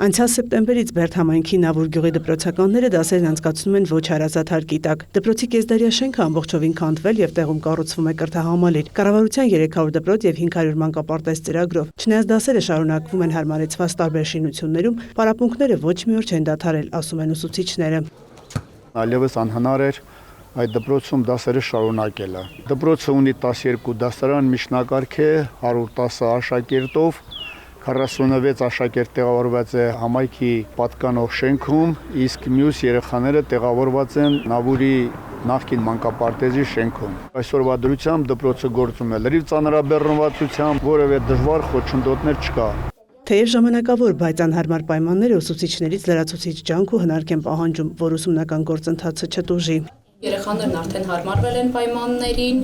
Անցյալ սեպտեմբերից Բերդ համայնքի Նավուր գյուղի դպրոցականները դասերն անցկացնում են ոչ հարազատ հարկի տակ։ Դպրոցի կեսդարյա շենքը ամբողջովին քանդվել եւ տեղում կառուցվում է կրթահամալիր։ Կառավարության 300 դպրոց եւ 500 մանկապարտեզ ծրագրով։ Չնայած դասերը շարունակվում են հարմարեցված տարբեր շինություններում, պարապմունքները ոչ մի օր չեն դադարել, ասում են ուսուցիչները։ Այլևս անհնար էր այդ դպրոցում դասերը շարունակելը։ Դպրոցը ունի 12 դասարան, միջնակարգ է 110 աշակերտով, 46 աշակերտ տեղավորված է համայնքի պատկանող շենքում, իսկ մյուս երեխաները տեղավորված են Նավուրի նախկին մանկապարտեզի շենքում։ Այսօրվա դրությամբ դպրոցը գործում է լրիվ ծանրաբեռնվածությամբ, որևէ դժվար խոչընդոտներ չկա։ Թեև ժամանակավոր, բայց անհարմար պայմանները ուսուցիչներից լրացուցիչ ջանք ու հնարք են պահանջում, որ ուսումնական գործընթացը չտուժի։ Երեխաներն արդեն հարմարվել են պայմաններին,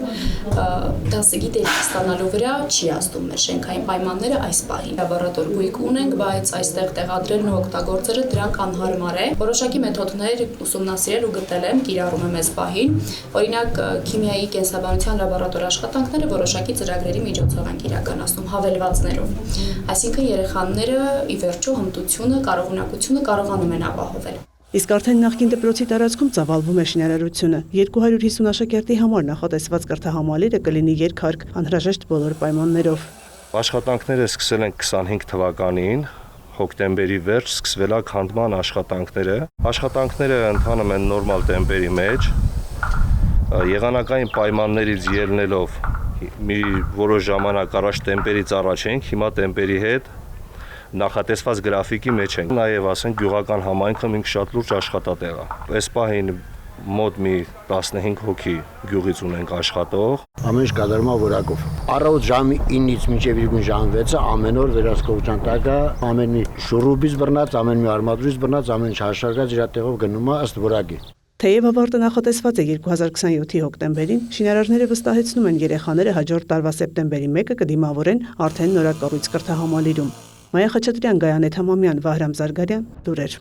դասը գիտելիք ստանալու վրա չի ազդում մեր շենքային պայմանները այս պահին։ Լաբորատոր գույք ունենք, բայց այստեղ տեղադրելն ու օգտագործելը դրանք անհարմար է։ Որոշակի մեթոդներ ուսումնասիրել ու գտել եմ, կիրառում եմ այս պահին։ Օրինակ, քիմիայի կենսաբանության լաբորատոր աշխատանքները որոշակի ծրագրերի միջոցով են իրականացնում հավելվածներով։ Այսինքն երեխաները ի վերջո հմտությունը, կարողունակությունը կարողանում են ապահովել։ Իսկ արդեն նախկին դպրոցի տարածքում ծավալվում է շինարարությունը։ 250 աշակերտի համար նախատեսված կրթահամալիրը կլինի երկհարկ, անհրաժեշտ բոլոր պայմաններով։ Աշխատանքները սկսել են 25 թվականին, հոկտեմբերի վերջ սկսվել է քանդման աշխատանքները։ Աշխատանքները ընթանում են նորմալ տեմպերի մեջ, եղանակային պայմաններից ելնելով մի որոշ ժամանակ առաջ տեմպերից առաջ ենք, հիմա տեմպերի հետ նախատեսված գրաֆիկի մեջ ենք։ Նաև ասենք գյուղական համայնքը մենք շատ լուրջ աշխատատեղ է։ Այս պահին մոտ մի 15 հոգի գյուղից ունենք աշխատող։ Ամեն ինչ կատարվում է որակով։ Առավոտ ժամի 9-ից մինչև իրգուն ժամ 6-ը ամեն օր վերահսկողության տակ է, ամեն մի շուրուբից բռնած, ամեն մի արմատուրից բռնած, ամեն ինչ հաշվարկած իր տեղով գնում է ըստ որակի։ Թեև ավարտը նախատեսված է 2027-ի հոկտեմբերին, շինարարները վստահեցնում են երեխաները հաջորդ տարվա սեպտեմբերի 1-ը կդիմավորեն արդեն նորակառույց կրթահամալիրում։ Մայա Խաչատրյան, Գայանե Թամամյան, Վահրամ Զարգարյան, լուրեր։